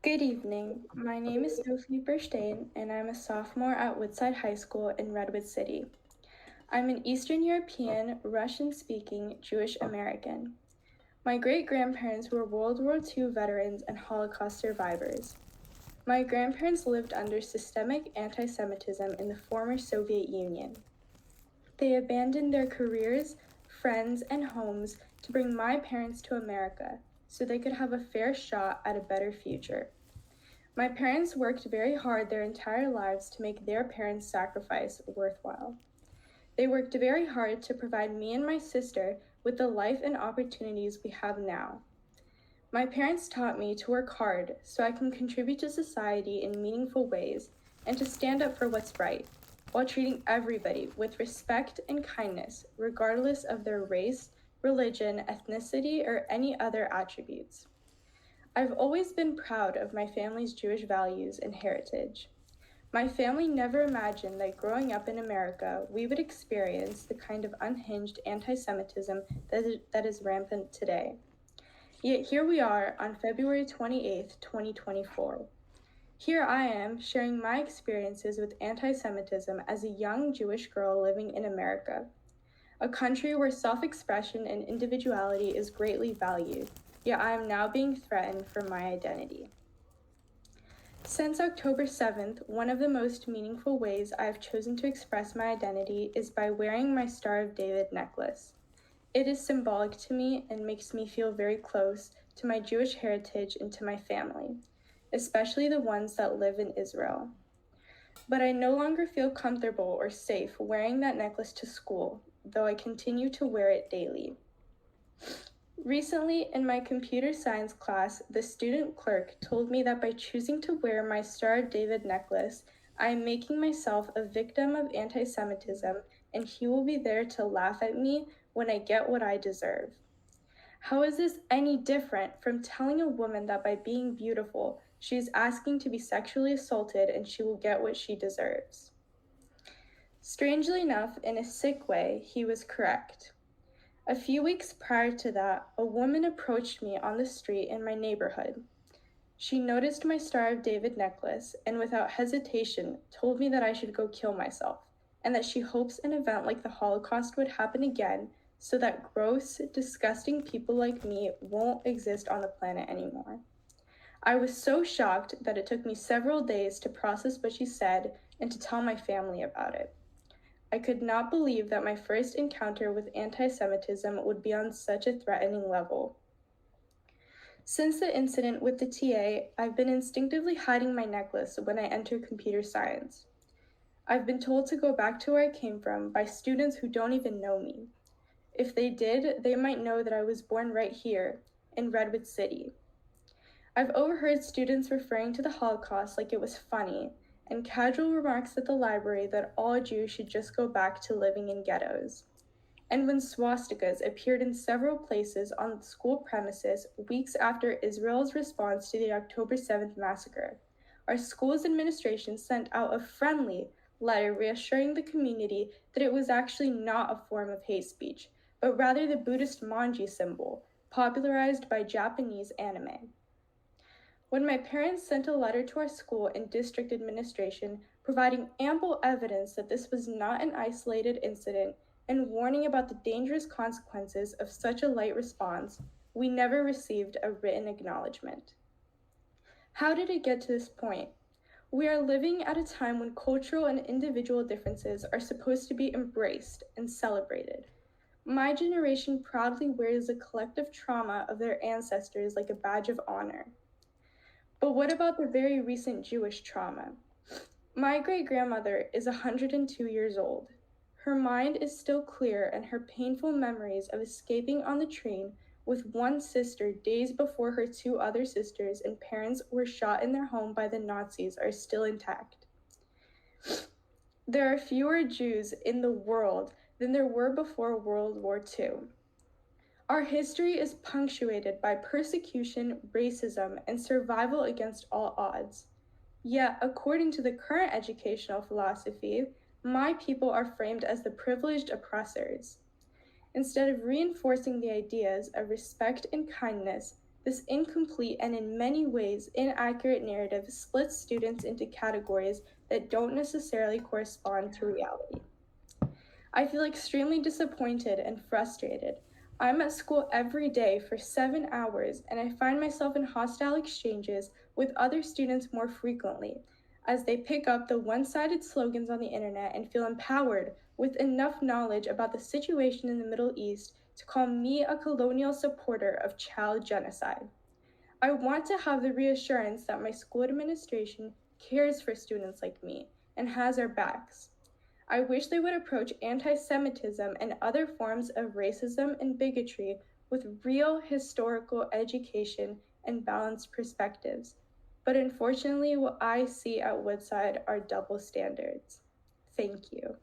Good evening. My name is Sofie Berhsteyn, and I'm a sophomore at Woodside High School in Redwood City. I'm an Eastern European, Russian-speaking Jewish American. My great-grandparents were World War II veterans and Holocaust survivors. My grandparents lived under systemic anti-Semitism in the former Soviet Union. They abandoned their careers, friends, and homes to bring my parents to America so they could have a fair shot at a better future. My parents worked very hard their entire lives to make their parents' sacrifice worthwhile. They worked very hard to provide me and my sister with the life and opportunities we have now. My parents taught me to work hard so I can contribute to society in meaningful ways and to stand up for what's right, while treating everybody with respect and kindness, regardless of their race, religion, ethnicity, or any other attributes. I've always been proud of my family's Jewish values and heritage. My family never imagined that growing up in America, we would experience the kind of unhinged anti-Semitism that is rampant today. Yet here we are on February 28th, 2024. Here I am sharing my experiences with anti-Semitism as a young Jewish girl living in America, a country where self-expression and individuality is greatly valued, yet I am now being threatened for my identity. Since October 7th, one of the most meaningful ways I have chosen to express my identity is by wearing my Star of David necklace. It is symbolic to me and makes me feel very close to my Jewish heritage and to my family, especially the ones that live in Israel. But I no longer feel comfortable or safe wearing that necklace to school, though I continue to wear it daily. Recently, in my computer science class, the student clerk told me that by choosing to wear my Star of David necklace, I am making myself a victim of anti-Semitism, and he will be there to laugh at me when I get what I deserve. How is this any different from telling a woman that by being beautiful, she is asking to be sexually assaulted and she will get what she deserves? Strangely enough, in a sick way, he was correct. A few weeks prior to that, a woman approached me on the street in my neighborhood. She noticed my Star of David necklace and without hesitation told me that I should go kill myself, and that she hopes an event like the Holocaust would happen again so that gross, disgusting people like me won't exist on the planet anymore. I was so shocked that it took me several days to process what she said and to tell my family about it. I could not believe that my first encounter with anti-Semitism would be on such a threatening level. Since the incident with the TA, I've been instinctively hiding my necklace when I enter computer science. I've been told to go back to where I came from by students who don't even know me. If they did, they might know that I was born right here, in Redwood City. I've overheard students referring to the Holocaust like it was funny, and casual remarks at the library that all Jews should just go back to living in ghettos. And when swastikas appeared in several places on the school premises weeks after Israel's response to the October 7th massacre, our school's administration sent out a friendly letter reassuring the community that it was actually not a form of hate speech, but rather the Buddhist manji symbol, popularized by Japanese anime. When my parents sent a letter to our school and district administration providing ample evidence that this was not an isolated incident and warning about the dangerous consequences of such a light response, we never received a written acknowledgement. How did it get to this point? We are living at a time when cultural and individual differences are supposed to be embraced and celebrated. My generation proudly wears the collective trauma of their ancestors like a badge of honor. But what about the very recent Jewish trauma? My great-grandmother is 102 years old. Her mind is still clear, and her painful memories of escaping on the train with one sister days before her two other sisters and parents were shot in their home by the Nazis are still intact. There are fewer Jews in the world than there were before World War II. Our history is punctuated by persecution, racism, and survival against all odds. Yet, according to the current educational philosophy, my people are framed as the privileged oppressors. Instead of reinforcing the ideas of respect and kindness, This incomplete and in many ways inaccurate narrative splits students into categories that don't necessarily correspond to reality. I feel extremely disappointed and frustrated. I'm at school every day for 7 hours, and I find myself in hostile exchanges with other students more frequently, as they pick up the one-sided slogans on the internet and feel empowered with enough knowledge about the situation in the Middle East to call me a colonial supporter of child genocide. I want to have the reassurance that my school administration cares for students like me and has our backs. I wish they would approach anti-Semitism and other forms of racism and bigotry with real historical education and balanced perspectives. But unfortunately, what I see at Woodside are double standards. Thank you.